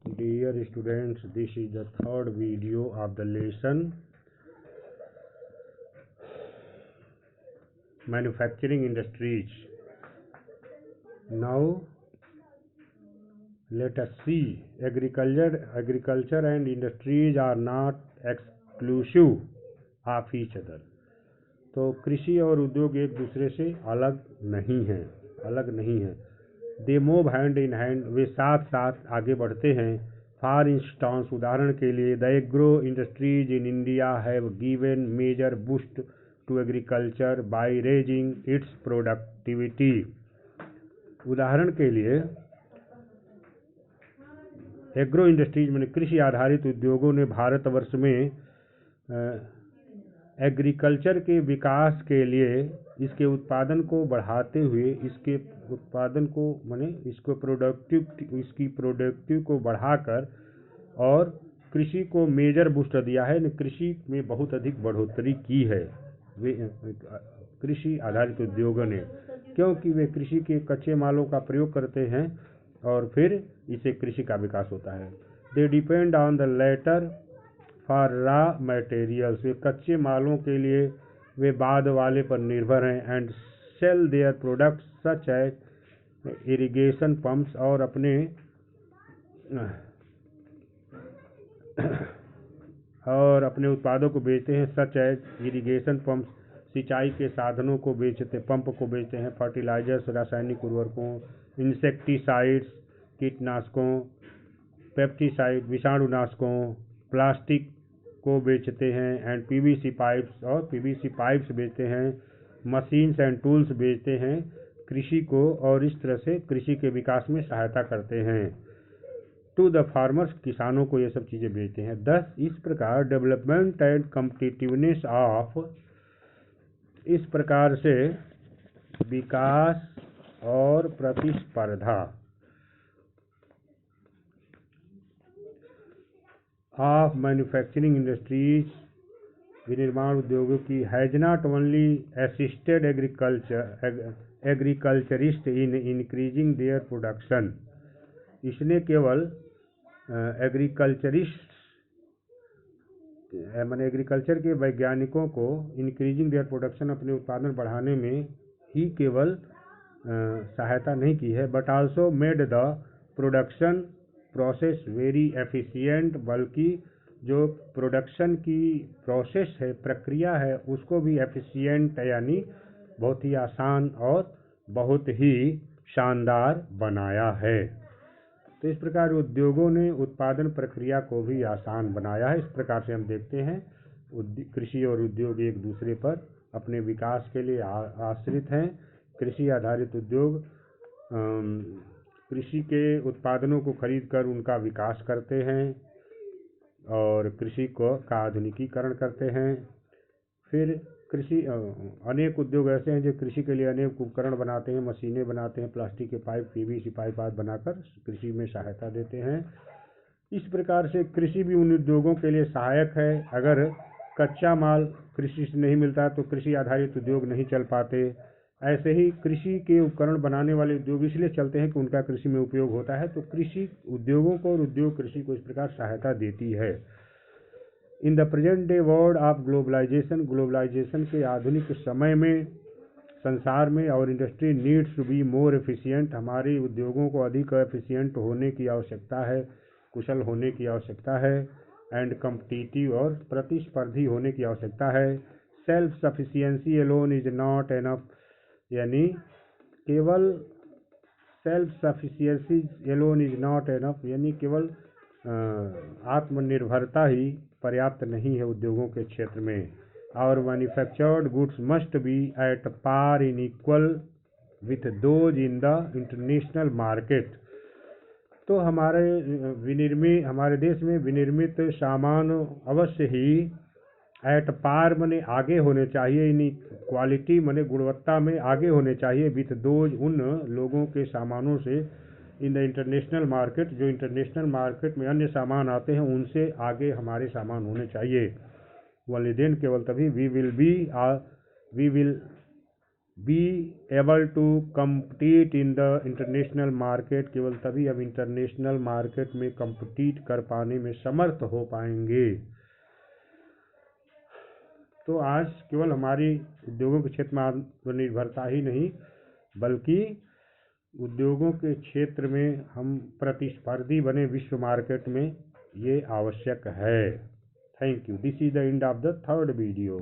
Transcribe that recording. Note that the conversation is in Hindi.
Dear students, this is the third video of the lesson Manufacturing Industries. Now let us see, agriculture and industries are not exclusive of each other. तो कृषि और उद्योग एक दूसरे से अलग नहीं हैं। They move hand in hand, वे साथ साथ आगे बढ़ते हैं। फॉर इंस्टांस, उदाहरण के लिए, the agro industries in India have given major boost to agriculture by raising its productivity. उदाहरण के लिए, एग्रो इंडस्ट्रीज में कृषि आधारित उद्योगों ने भारतवर्ष में एग्रीकल्चर के विकास के लिए इसके उत्पादन को बढ़ाते हुए इसकी प्रोडक्टिव को बढ़ाकर और कृषि को मेजर बूस्ट दिया है। कृषि में बहुत अधिक बढ़ोतरी की है वे कृषि आधारित उद्योगों ने, क्योंकि वे कृषि के कच्चे मालों का प्रयोग करते हैं और फिर इसे कृषि का विकास होता है। They depend on the latter for raw materials, वे कच्चे मालों के लिए वे बाद वाले पर निर्भर हैं। And sell their products such as irrigation pumps, और अपने उत्पादों को बेचते हैं। सच एज इरिगेशन पंप्स, सिंचाई के साधनों को पंप को बेचते हैं। फर्टिलाइजर्स, रासायनिक उर्वरकों, इंसेक्टिसाइड्स, कीटनाशकों, पेस्टिसाइड, विषाणुनाशकों, प्लास्टिक को बेचते हैं। एंड पीवीसी पाइप्स बेचते हैं। मशीन्स एंड टूल्स बेचते हैं कृषि को, और इस तरह से कृषि के विकास में सहायता करते हैं। टू द फार्मर्स, किसानों को ये सब चीज़ें बेचते हैं। दस इस प्रकार डेवलपमेंट एंड कम्पिटिटिवनेस ऑफ, इस प्रकार से विकास और प्रतिस्पर्धा ऑफ मैन्युफैक्चरिंग इंडस्ट्रीज, विनिर्माण उद्योगों की, has not only assisted agriculturist in increasing their production, इसने केवल एग्रीकल्चर के वैज्ञानिकों को इंक्रीजिंग देयर प्रोडक्शन, अपने उत्पादन बढ़ाने में ही केवल सहायता नहीं की है, but also made the production process very efficient, बल्कि जो प्रोडक्शन की प्रोसेस है, प्रक्रिया है, उसको भी एफिशिएंट यानी बहुत ही आसान और बहुत ही शानदार बनाया है। तो इस प्रकार उद्योगों ने उत्पादन प्रक्रिया को भी आसान बनाया है। इस प्रकार से हम देखते हैं कृषि और उद्योग एक दूसरे पर अपने विकास के लिए आश्रित हैं। कृषि आधारित उद्योग कृषि के उत्पादनों को खरीदकर उनका विकास करते हैं और कृषि का आधुनिकीकरण करते हैं। फिर अनेक उद्योग ऐसे हैं जो कृषि के लिए अनेक उपकरण बनाते हैं, मशीनें बनाते हैं, प्लास्टिक के पाइप, पीवीसी पाइप आदि बनाकर कृषि में सहायता देते हैं। इस प्रकार से कृषि भी उन उद्योगों के लिए सहायक है। अगर कच्चा माल कृषि से नहीं मिलता तो कृषि आधारित उद्योग नहीं चल पाते। ऐसे ही कृषि के उपकरण बनाने वाले उद्योग इसलिए चलते हैं कि उनका कृषि में उपयोग होता है। तो कृषि उद्योगों को और उद्योग कृषि को इस प्रकार सहायता देती है। In the present day world of globalisation के आधुनिक समय में, संसार में, और industry needs to be more efficient, हमारे उद्योगों को अधिक एफिशिएंट होने की आवश्यकता है, कुशल होने की आवश्यकता है। एंड कम्पिटिटिव, और प्रतिस्पर्धी होने की आवश्यकता है। Self sufficiency alone is not enough, यानी केवल केवल आत्मनिर्भरता ही पर्याप्त नहीं है उद्योगों के क्षेत्र में। और manufactured goods must be at par in equal with those in the international market. तो हमारे देश में विनिर्मित सामान अवश्य ही एट पार मने आगे होने चाहिए, इन क्वालिटी मने गुणवत्ता में आगे होने चाहिए, विथ दोज उन लोगों के सामानों से, इन द इंटरनेशनल मार्केट, जो इंटरनेशनल मार्केट में अन्य सामान आते हैं उनसे आगे हमारे सामान होने चाहिए। ओनली देन, केवल तभी we will be able to compete in the international market, केवल तभी हम इंटरनेशनल मार्केट में कम्पीट कर पाने में समर्थ हो पाएंगे। तो आज केवल हमारी उद्योगों के क्षेत्र में आत्मनिर्भरता ही नहीं, बल्कि उद्योगों के क्षेत्र में हम प्रतिस्पर्धी बने विश्व मार्केट में, ये आवश्यक है। Thank you. This is the end of the third video.